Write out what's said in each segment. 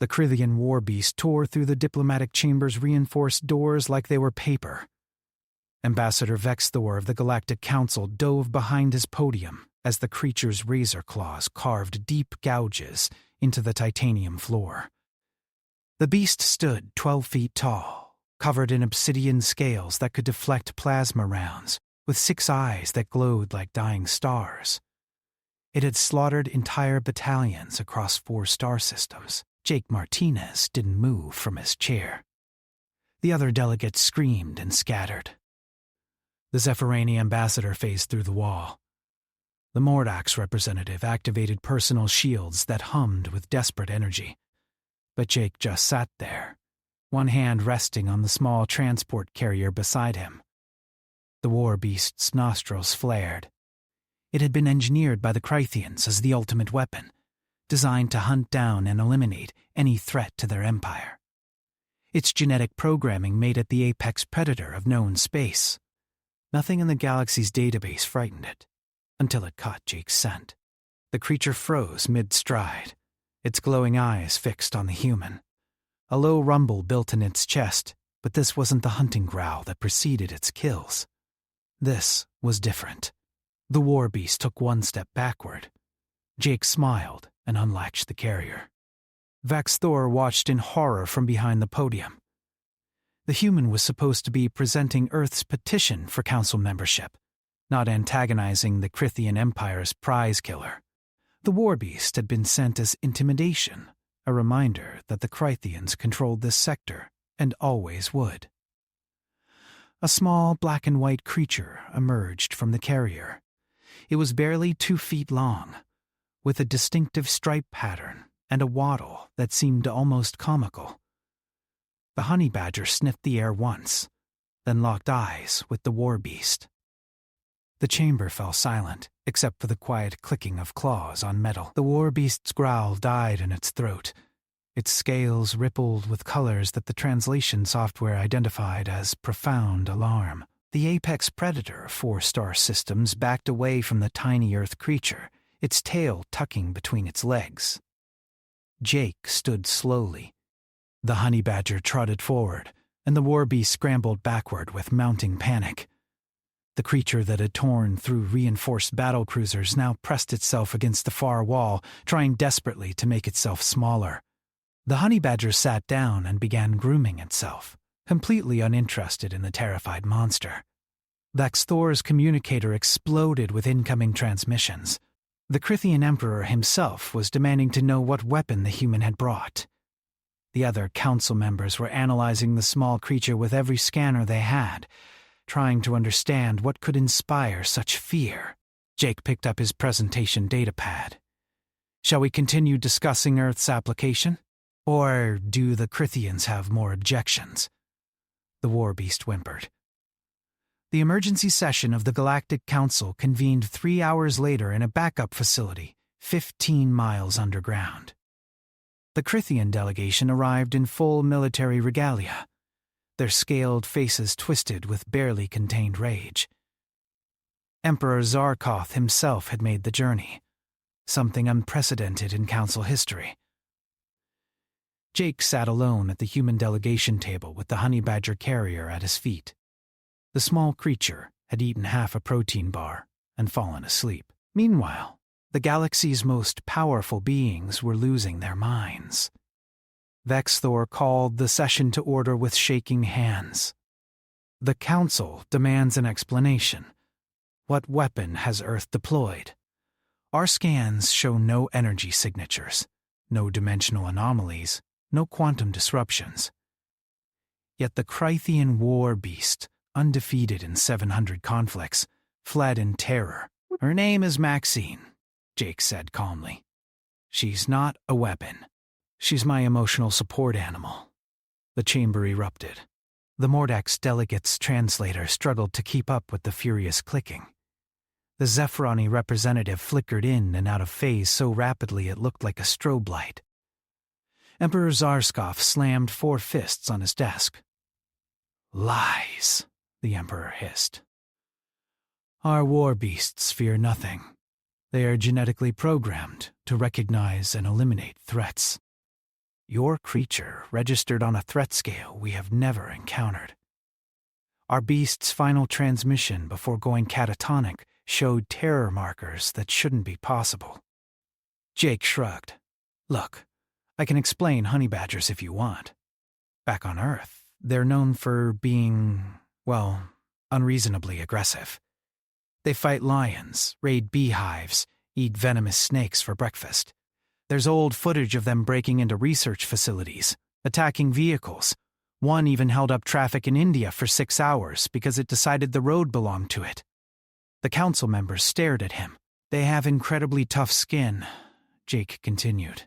The Krithian war beast tore through the diplomatic chamber's reinforced doors like they were paper. Ambassador Vexthor of the Galactic Council dove behind his podium as the creature's razor claws carved deep gouges into the titanium floor. The beast stood 12 feet tall, covered in obsidian scales that could deflect plasma rounds, with 6 eyes that glowed like dying stars. It had slaughtered entire battalions across 4 star systems. Jake Martinez didn't move from his chair. The other delegates screamed and scattered. The Zephyrani ambassador phased through the wall. The Mordax representative activated personal shields that hummed with desperate energy. But Jake just sat there, one hand resting on the small transport carrier beside him. The war beast's nostrils flared. It had been engineered by the Krithians as the ultimate weapon, designed to hunt down and eliminate any threat to their empire. Its genetic programming made it the apex predator of known space. Nothing in the galaxy's database frightened it, until it caught Jake's scent. The creature froze mid-stride, its glowing eyes fixed on the human. A low rumble built in its chest, but this wasn't the hunting growl that preceded its kills. This was different. The war beast took one step backward. Jake smiled and unlatched the carrier. Vexthor watched in horror from behind the podium. The human was supposed to be presenting Earth's petition for council membership, not antagonizing the Krithian Empire's prize killer. The war beast had been sent as intimidation, a reminder that the Krithians controlled this sector and always would. A small black and white creature emerged from the carrier. It was barely 2 feet long, with a distinctive stripe pattern and a waddle that seemed almost comical. The honey badger sniffed the air once, then locked eyes with the war beast. The chamber fell silent, except for the quiet clicking of claws on metal. The war beast's growl died in its throat. Its scales rippled with colors that the translation software identified as profound alarm. The apex predator of 4-star systems backed away from the tiny Earth creature, its tail tucking between its legs. Jake stood slowly. The honey badger trotted forward, and the war beast scrambled backward with mounting panic. The creature that had torn through reinforced battlecruisers now pressed itself against the far wall, trying desperately to make itself smaller. The honey badger sat down and began grooming itself, completely uninterested in the terrified monster. Vexthor's communicator exploded with incoming transmissions. The Krithian Emperor himself was demanding to know what weapon the human had brought. The other council members were analyzing the small creature with every scanner they had, trying to understand what could inspire such fear. Jake picked up his presentation datapad. Shall we continue discussing Earth's application? Or do the Krithians have more objections? The war beast whimpered. The emergency session of the Galactic Council convened 3 hours later in a backup facility, 15 miles underground. The Krithian delegation arrived in full military regalia, their scaled faces twisted with barely contained rage. Emperor Zarkoth himself had made the journey, something unprecedented in Council history. Jake sat alone at the human delegation table with the honey badger carrier at his feet. The small creature had eaten half a protein bar and fallen asleep. Meanwhile, the galaxy's most powerful beings were losing their minds. Vexthor called the session to order with shaking hands. The Council demands an explanation. What weapon has Earth deployed? Our scans show no energy signatures, no dimensional anomalies, no quantum disruptions. Yet the Krithian war beast, undefeated in 700 conflicts, fled in terror. Her name is Maxine, Jake said calmly. She's not a weapon. She's my emotional support animal. The chamber erupted. The Mordax delegate's translator struggled to keep up with the furious clicking. The Zephyrani representative flickered in and out of phase so rapidly it looked like a strobe light. Emperor Zarskov slammed 4 fists on his desk. Lies, the Emperor hissed. Our war beasts fear nothing. They are genetically programmed to recognize and eliminate threats. Your creature registered on a threat scale we have never encountered. Our beast's final transmission before going catatonic showed terror markers that shouldn't be possible. Jake shrugged. Look, I can explain honey badgers if you want. Back on Earth, they're known for being, well, unreasonably aggressive. They fight lions, raid beehives, eat venomous snakes for breakfast. There's old footage of them breaking into research facilities, attacking vehicles. One even held up traffic in India for 6 hours because it decided the road belonged to it. The council members stared at him. They have incredibly tough skin, Jake continued.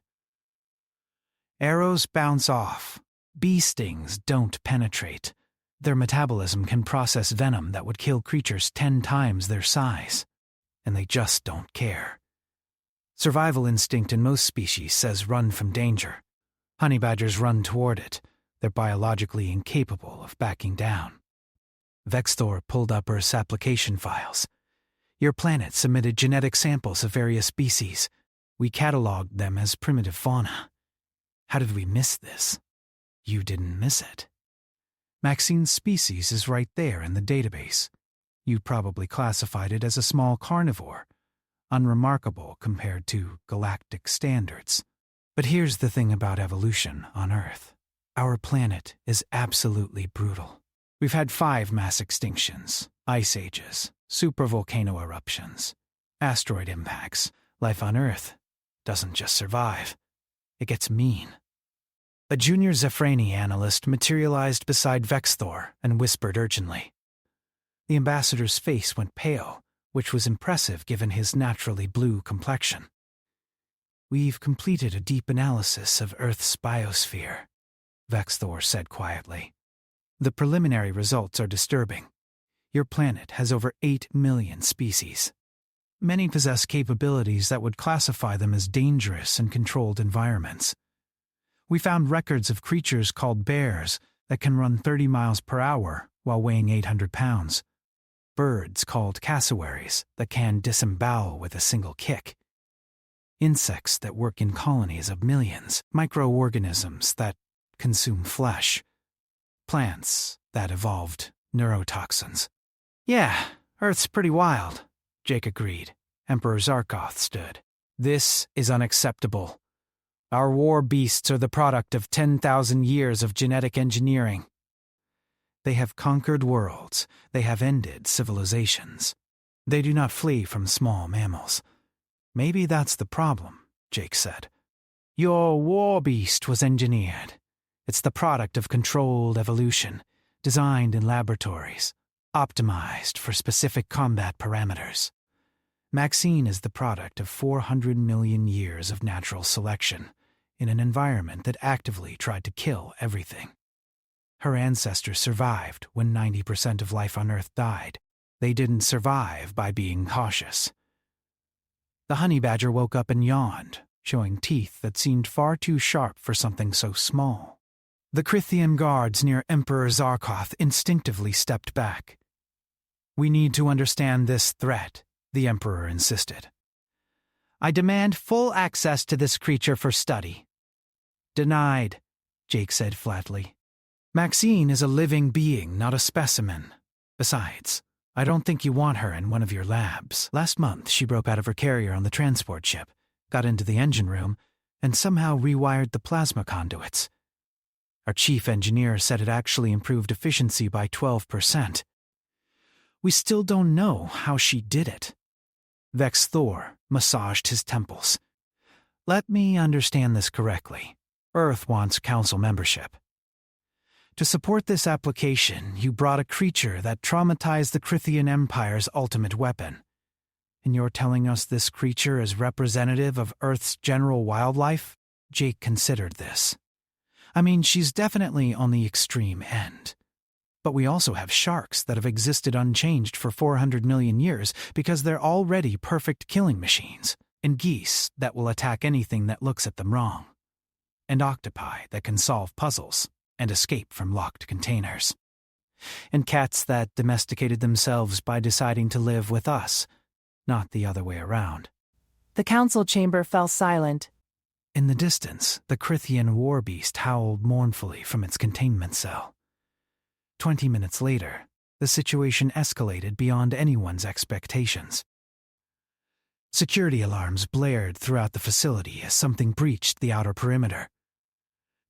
Arrows bounce off. Bee stings don't penetrate. Their metabolism can process venom that would kill creatures 10 times their size. And they just don't care. Survival instinct in most species says run from danger. Honey badgers run toward it. They're biologically incapable of backing down. Vexthor pulled up Earth's application files. Your planet submitted genetic samples of various species. We cataloged them as primitive fauna. How did we miss this? You didn't miss it. Maxine's species is right there in the database. You probably classified it as a small carnivore, unremarkable compared to galactic standards. But here's the thing about evolution on Earth. Our planet is absolutely brutal. We've had 5 mass extinctions, ice ages, supervolcano eruptions, asteroid impacts. Life on Earth doesn't just survive. It gets mean. A junior Zephrani analyst materialized beside Vexthor and whispered urgently. The ambassador's face went pale, which was impressive given his naturally blue complexion. We've completed a deep analysis of Earth's biosphere, Vexthor said quietly. The preliminary results are disturbing. Your planet has over 8 million species. Many possess capabilities that would classify them as dangerous in controlled environments. We found records of creatures called bears that can run 30 miles per hour while weighing 800 pounds. Birds called cassowaries that can disembowel with a single kick. Insects that work in colonies of millions. Microorganisms that consume flesh. Plants that evolved neurotoxins. Yeah, Earth's pretty wild, Jake agreed. Emperor Zarkoth stood. This is unacceptable. Our war beasts are the product of 10,000 years of genetic engineering. They have conquered worlds. They have ended civilizations. They do not flee from small mammals. Maybe that's the problem, Jake said. Your war beast was engineered. It's the product of controlled evolution, designed in laboratories, optimized for specific combat parameters. Maxine is the product of 400 million years of natural selection in an environment that actively tried to kill everything. Her ancestors survived when 90% of life on Earth died. They didn't survive by being cautious. The honey badger woke up and yawned, showing teeth that seemed far too sharp for something so small. The Crithian guards near Emperor Zarkoth instinctively stepped back. We need to understand this threat, the Emperor insisted. I demand full access to this creature for study. Denied, Jake said flatly. Maxine is a living being, not a specimen. Besides, I don't think you want her in one of your labs. Last month, she broke out of her carrier on the transport ship, got into the engine room, and somehow rewired the plasma conduits. Our chief engineer said it actually improved efficiency by 12%. We still don't know how she did it. Vexthor massaged his temples. Let me understand this correctly. Earth wants council membership. To support this application, you brought a creature that traumatized the Crithian Empire's ultimate weapon. And you're telling us this creature is representative of Earth's general wildlife? Jake considered this. I mean, she's definitely on the extreme end. But we also have sharks that have existed unchanged for 400 million years because they're already perfect killing machines, and geese that will attack anything that looks at them wrong, and octopi that can solve puzzles and escape from locked containers, and cats that domesticated themselves by deciding to live with us, not the other way around. The council chamber fell silent. In the distance, the Crithian war beast howled mournfully from its containment cell. 20 minutes later, the situation escalated beyond anyone's expectations. Security alarms blared throughout the facility as something breached the outer perimeter.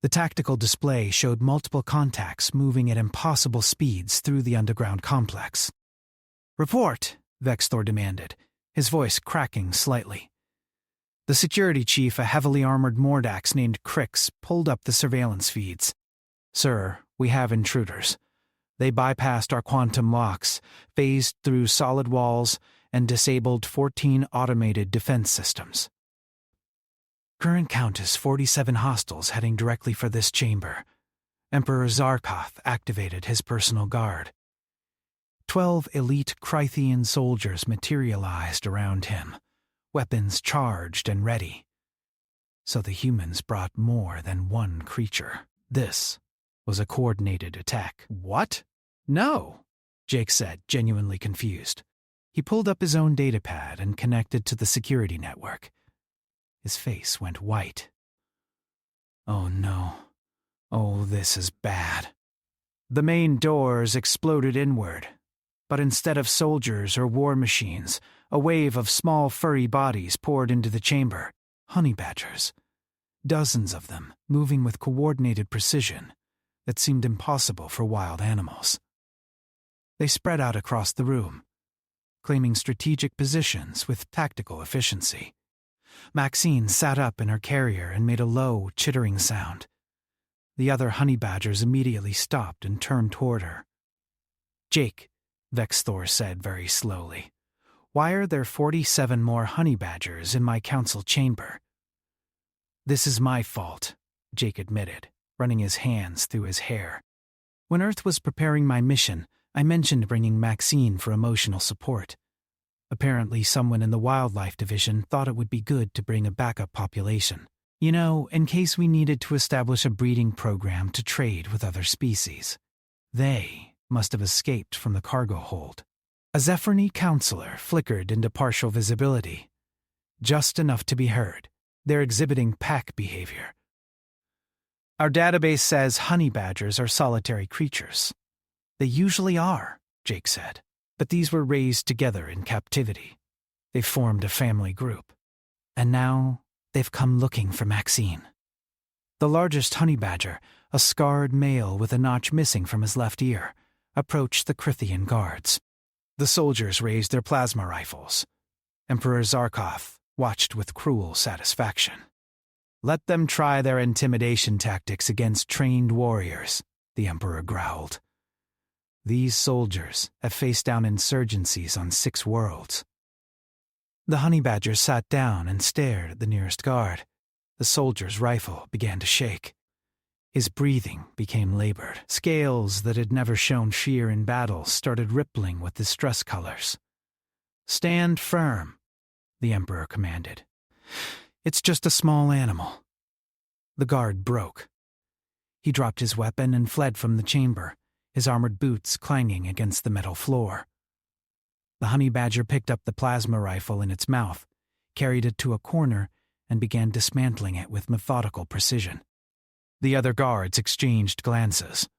The tactical display showed multiple contacts moving at impossible speeds through the underground complex. "Report," Vexthor demanded, his voice cracking slightly. The security chief, a heavily armored Mordax named Crix, pulled up the surveillance feeds. "Sir, we have intruders. They bypassed our quantum locks, phased through solid walls, and disabled 14 automated defense systems. Current count is 47 hostiles heading directly for this chamber. Emperor Zarkoth activated his personal guard. 12 elite Crythian soldiers materialized around him, weapons charged and ready. So the humans brought more than one creature. This was a coordinated attack." "What? No," Jake said, genuinely confused. He pulled up his own datapad and connected to the security network. His face went white. "Oh no. Oh, this is bad." The main doors exploded inward, but instead of soldiers or war machines, a wave of small furry bodies poured into the chamber. Honey badgers. Dozens of them, moving with coordinated precision that seemed impossible for wild animals. They spread out across the room, claiming strategic positions with tactical efficiency. Maxine sat up in her carrier and made a low, chittering sound. The other honey badgers immediately stopped and turned toward her. "Jake," Vexthor said very slowly, "why are there 47 more honey badgers in my council chamber?" "This is my fault," Jake admitted, running his hands through his hair. "When Earth was preparing my mission, I mentioned bringing Maxine for emotional support. Apparently someone in the wildlife division thought it would be good to bring a backup population. You know, in case we needed to establish a breeding program to trade with other species. They must have escaped from the cargo hold." A Zephyrini counselor flickered into partial visibility, just enough to be heard. "They're exhibiting pack behavior." "Our database says honey badgers are solitary creatures." "They usually are," Jake said, "but these were raised together in captivity. They formed a family group. And now they've come looking for Maxine." The largest honey badger, a scarred male with a notch missing from his left ear, approached the Crithian guards. The soldiers raised their plasma rifles. Emperor Zarkoth watched with cruel satisfaction. "Let them try their intimidation tactics against trained warriors," the Emperor growled. "These soldiers have faced down insurgencies on 6 worlds." The honey badger sat down and stared at the nearest guard. The soldier's rifle began to shake. His breathing became labored. Scales that had never shown fear in battle started rippling with distress colors. "Stand firm," the Emperor commanded. "It's just a small animal." The guard broke. He dropped his weapon and fled from the chamber, his armored boots clanging against the metal floor. The honey badger picked up the plasma rifle in its mouth, carried it to a corner, and began dismantling it with methodical precision. The other guards exchanged glances.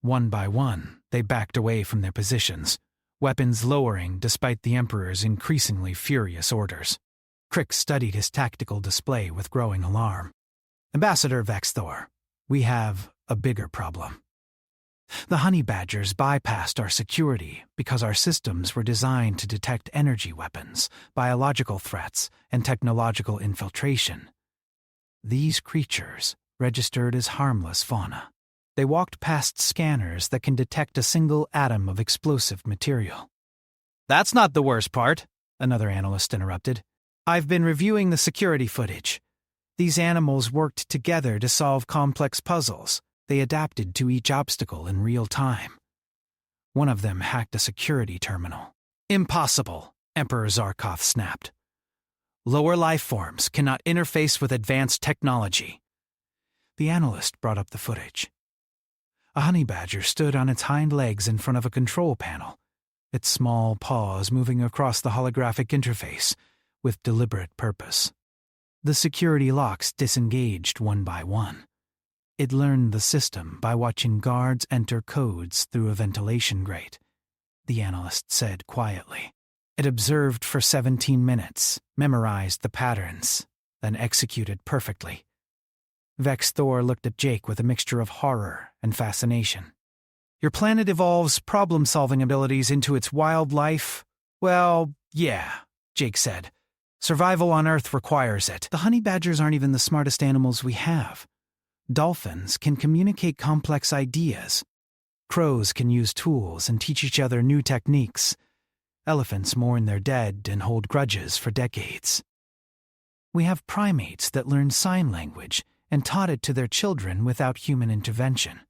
One by one, they backed away from their positions, weapons lowering despite the Emperor's increasingly furious orders. Crix studied his tactical display with growing alarm. "Ambassador Vexthor, we have a bigger problem. The honey badgers bypassed our security because our systems were designed to detect energy weapons, biological threats, and technological infiltration. These creatures registered as harmless fauna. They walked past scanners that can detect a single atom of explosive material." "That's not the worst part," another analyst interrupted. "I've been reviewing the security footage. These animals worked together to solve complex puzzles. They adapted to each obstacle in real time. One of them hacked a security terminal." "Impossible," Emperor Zarkoth snapped. "Lower life forms cannot interface with advanced technology." The analyst brought up the footage. A honey badger stood on its hind legs in front of a control panel, its small paws moving across the holographic interface with deliberate purpose. The security locks disengaged one by one. It learned the system by watching guards enter codes through a ventilation grate, the analyst said quietly. It observed for 17 minutes, memorized the patterns, then executed perfectly. Vex Thor looked at Jake with a mixture of horror and fascination. Your planet evolves problem-solving abilities into its wildlife? Well, yeah, Jake said. Survival on Earth requires it. The honey badgers aren't even the smartest animals we have. Dolphins can communicate complex ideas. Crows can use tools and teach each other new techniques. Elephants mourn their dead and hold grudges for decades. We have primates that learn sign language and taught it to their children without human intervention.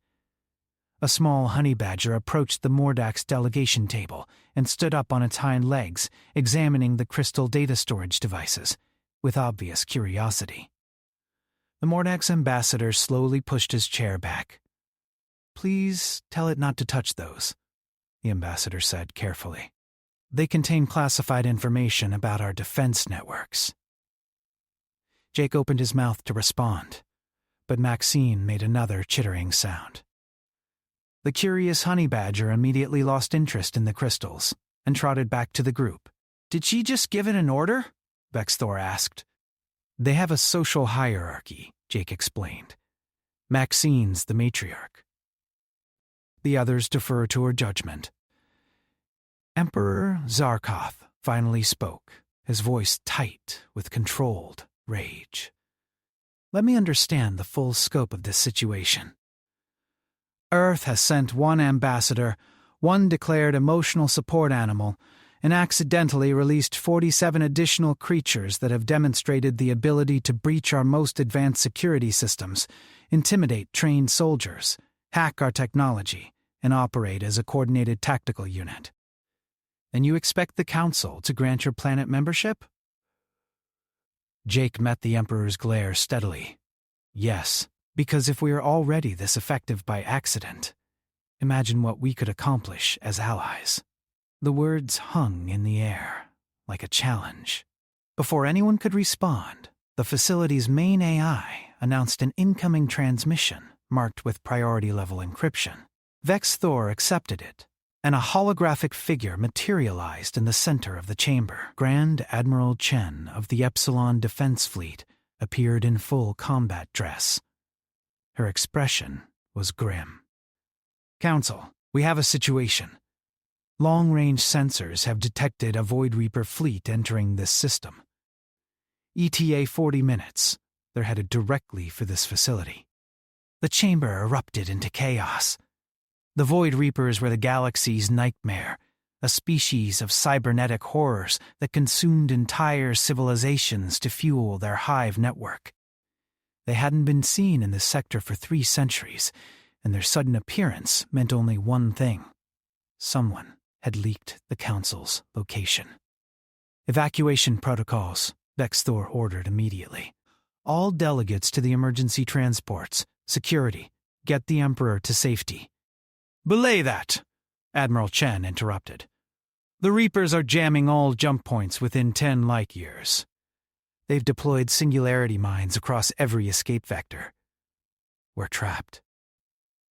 A small honey badger approached the Mordak's delegation table and stood up on its hind legs, examining the crystal data storage devices, with obvious curiosity. The Mordak's ambassador slowly pushed his chair back. "Please tell it not to touch those," the ambassador said carefully. "They contain classified information about our defense networks." Jake opened his mouth to respond, but Maxine made another chittering sound. The curious honey badger immediately lost interest in the crystals and trotted back to the group. "Did she just give it an order?" Vex Thor asked. "They have a social hierarchy," Jake explained. "Maxine's the matriarch. The others defer to her judgment." Emperor Zarkoth finally spoke, his voice tight with controlled rage. "Let me understand the full scope of this situation. Earth has sent one ambassador, one declared emotional support animal, and accidentally released 47 additional creatures that have demonstrated the ability to breach our most advanced security systems, intimidate trained soldiers, hack our technology, and operate as a coordinated tactical unit. And you expect the Council to grant your planet membership?" Jake met the Emperor's glare steadily. "Yes, because if we are already this effective by accident, imagine what we could accomplish as allies." The words hung in the air, like a challenge. Before anyone could respond, the facility's main AI announced an incoming transmission marked with priority-level encryption. Vex Thor accepted it, and a holographic figure materialized in the center of the chamber. Grand Admiral Chen of the Epsilon Defense Fleet appeared in full combat dress. Her expression was grim. "Council, we have a situation. Long-range sensors have detected a Void Reaper fleet entering this system. ETA 40 minutes. They're headed directly for this facility." The chamber erupted into chaos. The Void Reapers were the galaxy's nightmare, a species of cybernetic horrors that consumed entire civilizations to fuel their hive network. They hadn't been seen in this sector for 3 centuries, and their sudden appearance meant only one thing. Someone had leaked the Council's location. "Evacuation protocols," Vex Thor ordered immediately. "All delegates to the emergency transports. Security. Get the Emperor to safety." "Belay that," Admiral Chen interrupted. "The Reapers are jamming all jump points within 10 light-years. They've deployed singularity mines across every escape vector. We're trapped."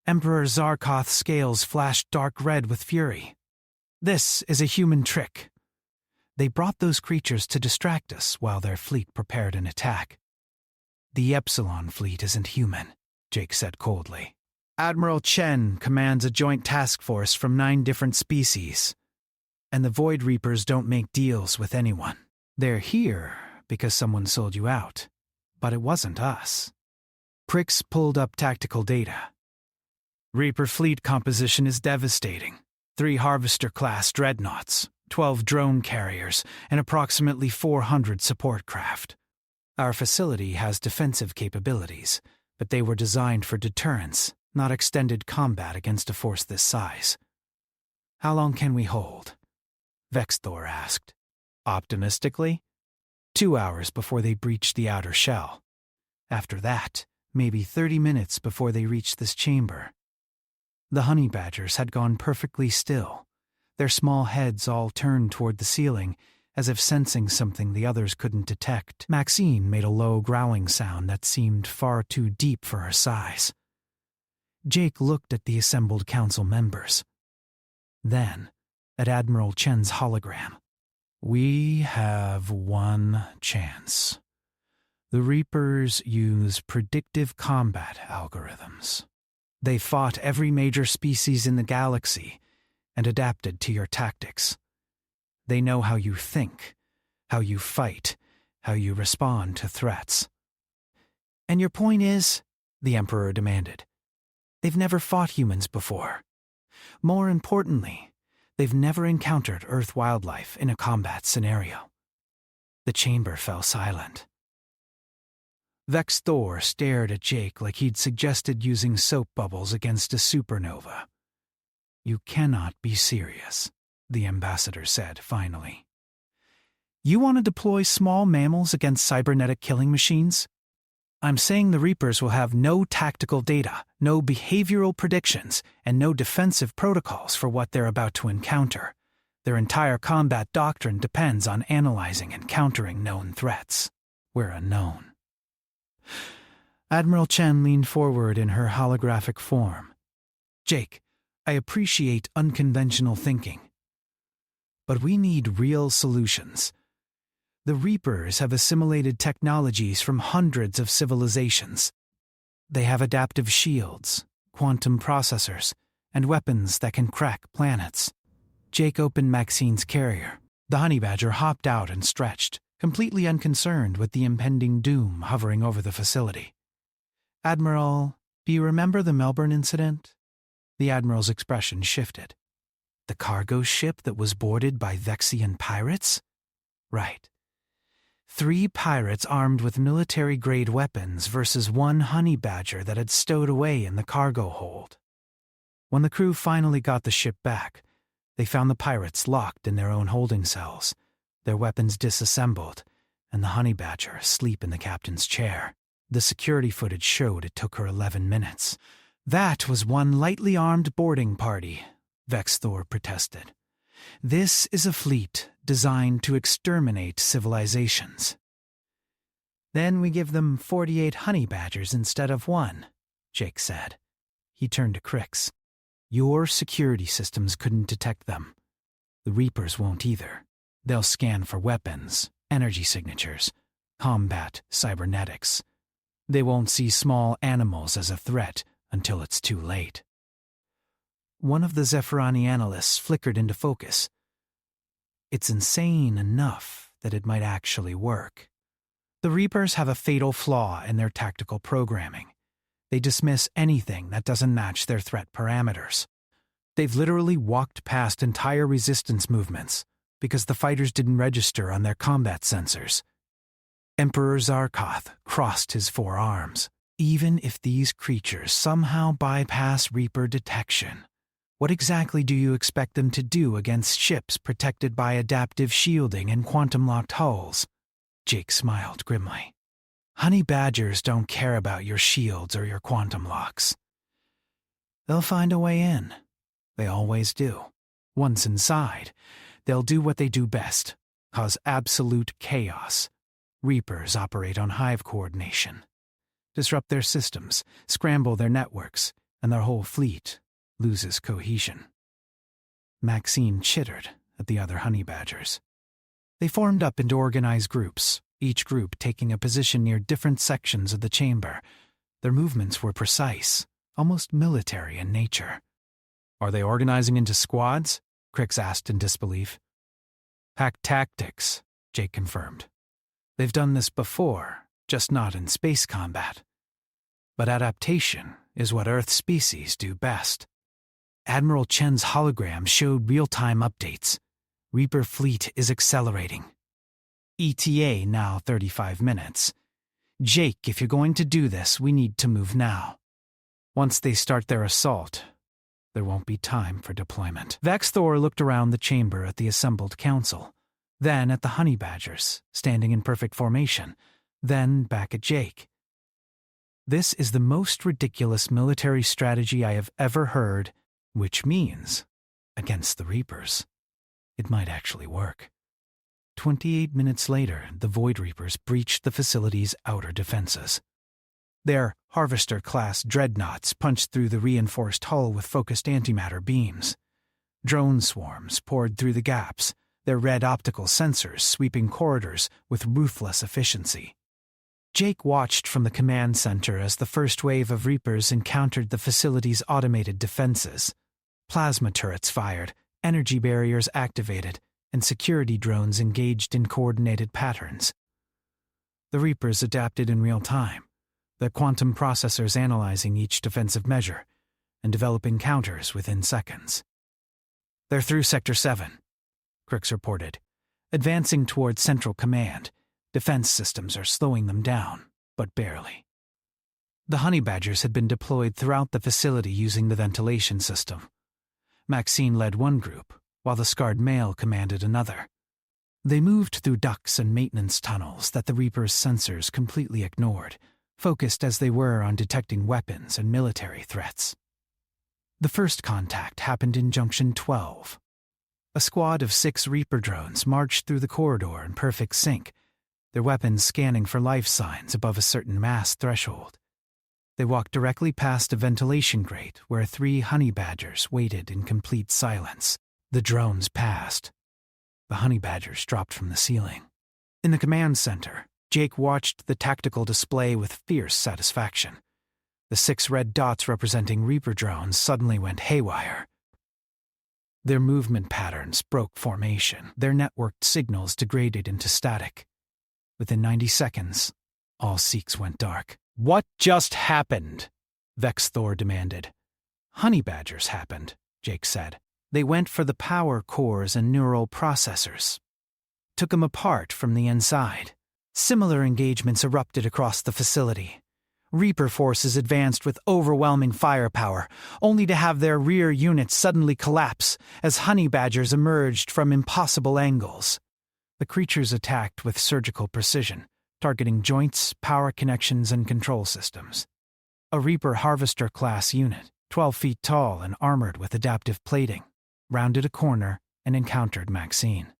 Emperor Zarkoth's scales flashed dark red with fury. "This is a human trick. They brought those creatures to distract us while their fleet prepared an attack." "The Epsilon fleet isn't human," Jake said coldly. "Admiral Chen commands a joint task force from 9 different species. And the Void Reapers don't make deals with anyone. They're here because someone sold you out. But it wasn't us." Prix pulled up tactical data. "Reaper fleet composition is devastating. 3 Harvester-class dreadnoughts, 12 drone carriers, and approximately 400 support craft. Our facility has defensive capabilities, but they were designed for deterrence, not extended combat against a force this size." "How long can we hold?" Vex Thor asked. Optimistically, 2 hours before they breach the outer shell. After that, maybe 30 minutes before they reach this chamber. The honey badgers had gone perfectly still, their small heads all turned toward the ceiling, as if sensing something the others couldn't detect. Maxine made a low growling sound that seemed far too deep for her size. Jake looked at the assembled council members. Then, at Admiral Chen's hologram. We have one chance. The Reapers use predictive combat algorithms. They fought every major species in the galaxy and adapted to your tactics. They know how you think, how you fight, how you respond to threats. And your point is, the Emperor demanded, they've never fought humans before. More importantly, they've never encountered Earth wildlife in a combat scenario. The chamber fell silent. Vex Thor stared at Jake like he'd suggested using soap bubbles against a supernova. You cannot be serious, the ambassador said finally. You want to deploy small mammals against cybernetic killing machines? I'm saying the Reapers will have no tactical data, no behavioral predictions, and no defensive protocols for what they're about to encounter. Their entire combat doctrine depends on analyzing and countering known threats. We're unknown. Admiral Chen leaned forward in her holographic form. Jake, I appreciate unconventional thinking. But we need real solutions. The Reapers have assimilated technologies from hundreds of civilizations. They have adaptive shields, quantum processors, and weapons that can crack planets. Jake opened Maxine's carrier. The honey badger hopped out and stretched, completely unconcerned with the impending doom hovering over the facility. Admiral, do you remember the Melbourne incident? The Admiral's expression shifted. The cargo ship that was boarded by Vexian pirates? Right. 3 pirates armed with military-grade weapons versus 1 honey badger that had stowed away in the cargo hold. When the crew finally got the ship back, they found the pirates locked in their own holding cells, their weapons disassembled, and the honey badger asleep in the captain's chair. The security footage showed it took her 11 minutes. That was one lightly armed boarding party, Vex Thor protested. This is a fleet designed to exterminate civilizations. Then we give them 48 honey badgers instead of 1, Jake said. He turned to Crix. Your security systems couldn't detect them. The Reapers won't either. They'll scan for weapons, energy signatures, combat cybernetics. They won't see small animals as a threat until it's too late. One of the Zephyrani analysts flickered into focus. It's insane enough that it might actually work. The Reapers have a fatal flaw in their tactical programming. They dismiss anything that doesn't match their threat parameters. They've literally walked past entire resistance movements because the fighters didn't register on their combat sensors. Emperor Zarkoth crossed his 4 arms. Even if these creatures somehow bypass Reaper detection, what exactly do you expect them to do against ships protected by adaptive shielding and quantum-locked hulls? Jake smiled grimly. Honey badgers don't care about your shields or your quantum locks. They'll find a way in. They always do. Once inside, they'll do what they do best, cause absolute chaos. Reapers operate on hive coordination. Disrupt their systems, scramble their networks, and their whole fleet loses cohesion. Maxine chittered at the other honey badgers. They formed up into organized groups, each group taking a position near different sections of the chamber. Their movements were precise, almost military in nature. Are they organizing into squads? Crix asked in disbelief. Pack tactics, Jake confirmed. They've done this before, just not in space combat. But adaptation is what Earth species do best. Admiral Chen's hologram showed real-time updates. Reaper fleet is accelerating. ETA now 35 minutes. Jake, if you're going to do this, we need to move now. Once they start their assault, there won't be time for deployment. Vex Thor looked around the chamber at the assembled council, then at the honey badgers, standing in perfect formation, then back at Jake. This is the most ridiculous military strategy I have ever heard, which means, against the Reapers, it might actually work. 28 minutes later, the Void Reapers breached the facility's outer defenses. Their Harvester-class dreadnoughts punched through the reinforced hull with focused antimatter beams. Drone swarms poured through the gaps, their red optical sensors sweeping corridors with ruthless efficiency. Jake watched from the command center as the first wave of Reapers encountered the facility's automated defenses. Plasma turrets fired, energy barriers activated, and security drones engaged in coordinated patterns. The Reapers adapted in real time, their quantum processors analyzing each defensive measure and developing counters within seconds. "They're through Sector 7, Crix reported. "Advancing towards Central Command. Defense systems are slowing them down, but barely." The Honey Badgers had been deployed throughout the facility using the ventilation system. Maxine led one group, while the scarred male commanded another. They moved through ducts and maintenance tunnels that the Reaper's sensors completely ignored, focused as they were on detecting weapons and military threats. The first contact happened in Junction 12. A squad of 6 Reaper drones marched through the corridor in perfect sync, their weapons scanning for life signs above a certain mass threshold. They walked directly past a ventilation grate where 3 honey badgers waited in complete silence. The drones passed. The honey badgers dropped from the ceiling. In the command center, Jake watched the tactical display with fierce satisfaction. The 6 red dots representing Reaper drones suddenly went haywire. Their movement patterns broke formation. Their networked signals degraded into static. Within 90 seconds, all seeks went dark. "What just happened?" Vex Thor demanded. "Honey badgers happened," Jake said. "They went for the power cores and neural processors. Took them apart from the inside." Similar engagements erupted across the facility. Reaper forces advanced with overwhelming firepower, only to have their rear units suddenly collapse as honey badgers emerged from impossible angles. The creatures attacked with surgical precision, targeting joints, power connections, and control systems. A Reaper Harvester-class unit, 12 feet tall and armored with adaptive plating, rounded a corner and encountered Maxine.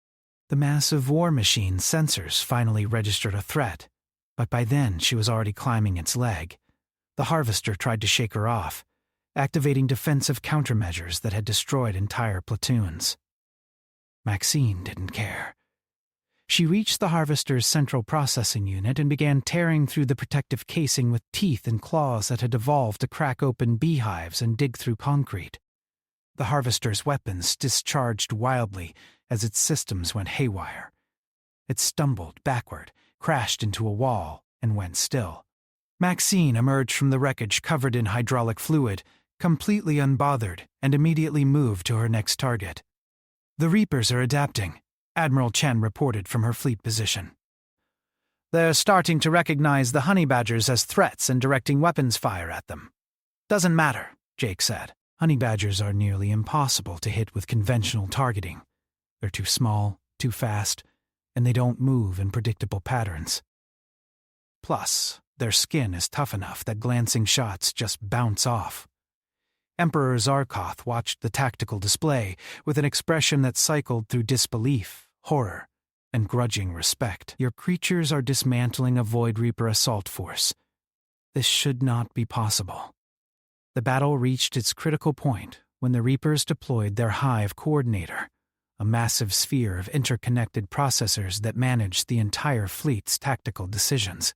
The massive war machine's sensors finally registered a threat, but by then she was already climbing its leg. The Harvester tried to shake her off, activating defensive countermeasures that had destroyed entire platoons. Maxine didn't care. She reached the Harvester's central processing unit and began tearing through the protective casing with teeth and claws that had evolved to crack open beehives and dig through concrete. The Harvester's weapons discharged wildly as its systems went haywire. It stumbled backward, crashed into a wall, and went still. Maxine emerged from the wreckage covered in hydraulic fluid, completely unbothered, and immediately moved to her next target. "The Reapers are adapting," Admiral Chen reported from her fleet position. "They're starting to recognize the honey badgers as threats and directing weapons fire at them." "Doesn't matter," Jake said. "Honey badgers are nearly impossible to hit with conventional targeting. They're too small, too fast, and they don't move in predictable patterns. Plus, their skin is tough enough that glancing shots just bounce off." Emperor Zarkoth watched the tactical display with an expression that cycled through disbelief, horror, and grudging respect. "Your creatures are dismantling a Void Reaper assault force. This should not be possible." The battle reached its critical point when the Reapers deployed their Hive Coordinator, a massive sphere of interconnected processors that managed the entire fleet's tactical decisions.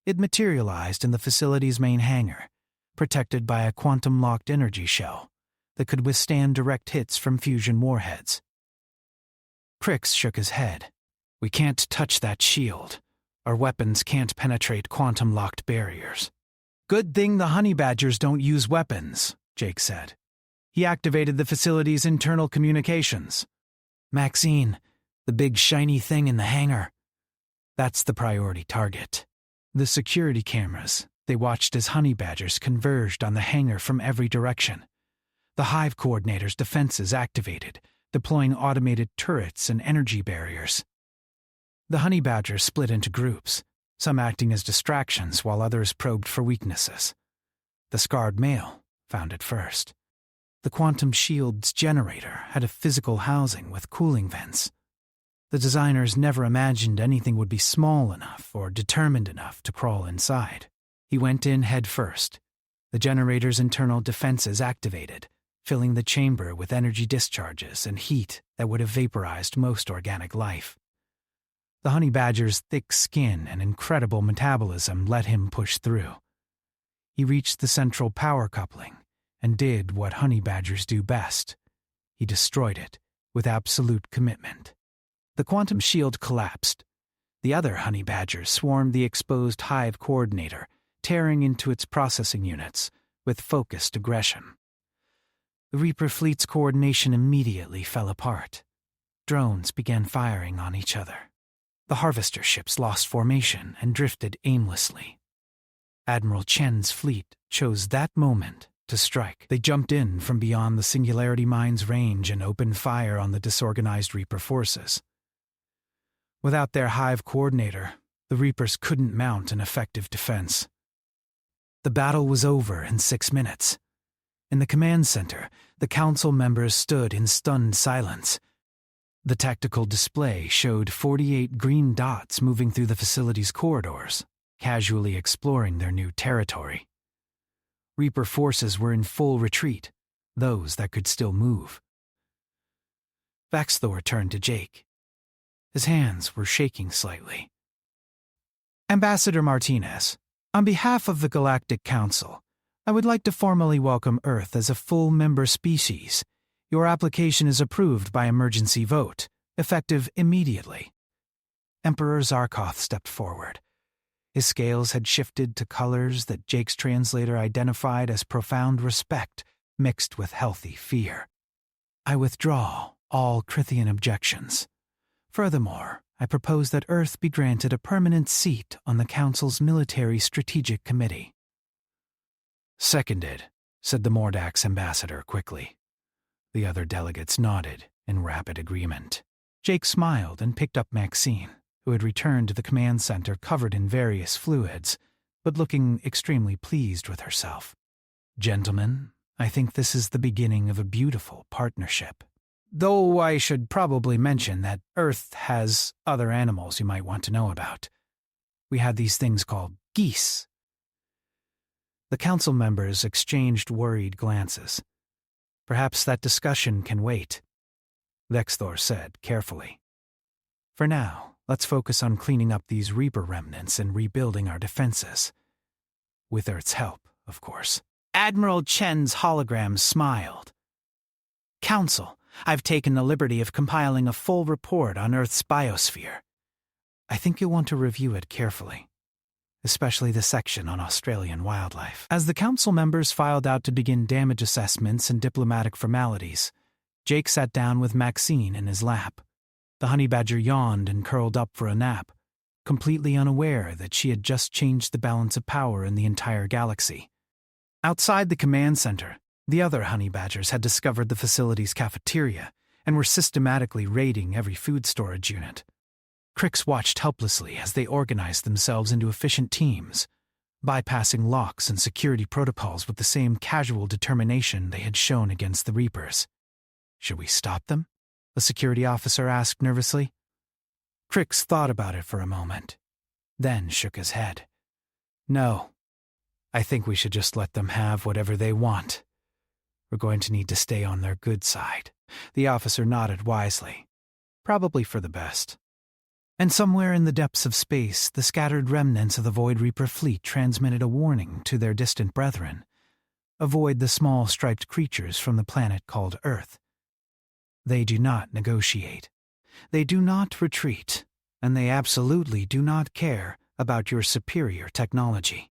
It materialized in the facility's main hangar, protected by a quantum-locked energy shell that could withstand direct hits from fusion warheads. Crix shook his head. "We can't touch that shield. Our weapons can't penetrate quantum-locked barriers." "Good thing the honey badgers don't use weapons," Jake said. He activated the facility's internal communications. "Maxine, the big shiny thing in the hangar. That's the priority target." The security cameras, they watched as honey badgers converged on the hangar from every direction. The Hive Coordinator's defenses activated, deploying automated turrets and energy barriers. The honey badgers split into groups, some acting as distractions while others probed for weaknesses. The scarred male found it first. The quantum shield's generator had a physical housing with cooling vents. The designers never imagined anything would be small enough or determined enough to crawl inside. He went in head first. The generator's internal defenses activated, filling the chamber with energy discharges and heat that would have vaporized most organic life. The honey badger's thick skin and incredible metabolism let him push through. He reached the central power coupling and did what honey badgers do best. He destroyed it with absolute commitment. The quantum shield collapsed. The other honey badgers swarmed the exposed hive coordinator, tearing into its processing units with focused aggression. The Reaper fleet's coordination immediately fell apart. Drones began firing on each other. The harvester ships lost formation and drifted aimlessly. Admiral Chen's fleet chose that moment to strike. They jumped in from beyond the Singularity Mine's range and opened fire on the disorganized Reaper forces. Without their hive coordinator, the Reapers couldn't mount an effective defense. The battle was over in 6 minutes. In the command center, the council members stood in stunned silence. The tactical display showed 48 green dots moving through the facility's corridors, casually exploring their new territory. Reaper forces were in full retreat, those that could still move. Vaxthor turned to Jake. His hands were shaking slightly. Ambassador Martinez, on behalf of the Galactic Council, I would like to formally welcome Earth as a full member species. Your application is approved by emergency vote, effective immediately. Emperor Zarkoth stepped forward. His scales had shifted to colors that Jake's translator identified as profound respect mixed with healthy fear. I withdraw all Crithian objections. Furthermore, I propose that Earth be granted a permanent seat on the Council's Military Strategic Committee. Seconded, said the Mordax ambassador quickly. The other delegates nodded in rapid agreement. Jake smiled and picked up Maxine, who had returned to the command center covered in various fluids, but looking extremely pleased with herself. Gentlemen, I think this is the beginning of a beautiful partnership. Though I should probably mention that Earth has other animals you might want to know about. We had these things called geese. The council members exchanged worried glances. Perhaps that discussion can wait, Vexthor said carefully. For now, let's focus on cleaning up these Reaper remnants and rebuilding our defenses. With Earth's help, of course. Admiral Chen's hologram smiled. Council, I've taken the liberty of compiling a full report on Earth's biosphere. I think you'll want to review it carefully, especially the section on Australian wildlife. As the council members filed out to begin damage assessments and diplomatic formalities, Jake sat down with Maxine in his lap. The honey badger yawned and curled up for a nap, completely unaware that she had just changed the balance of power in the entire galaxy. Outside the command center, the other honey badgers had discovered the facility's cafeteria and were systematically raiding every food storage unit. Crix watched helplessly as they organized themselves into efficient teams, bypassing locks and security protocols with the same casual determination they had shown against the Reapers. Should we stop them? A security officer asked nervously. Crix thought about it for a moment, then shook his head. No, I think we should just let them have whatever they want. We're going to need to stay on their good side. The officer nodded wisely, probably for the best. And somewhere in the depths of space, the scattered remnants of the Void Reaper fleet transmitted a warning to their distant brethren. Avoid the small striped creatures from the planet called Earth. They do not negotiate. They do not retreat, and they absolutely do not care about your superior technology.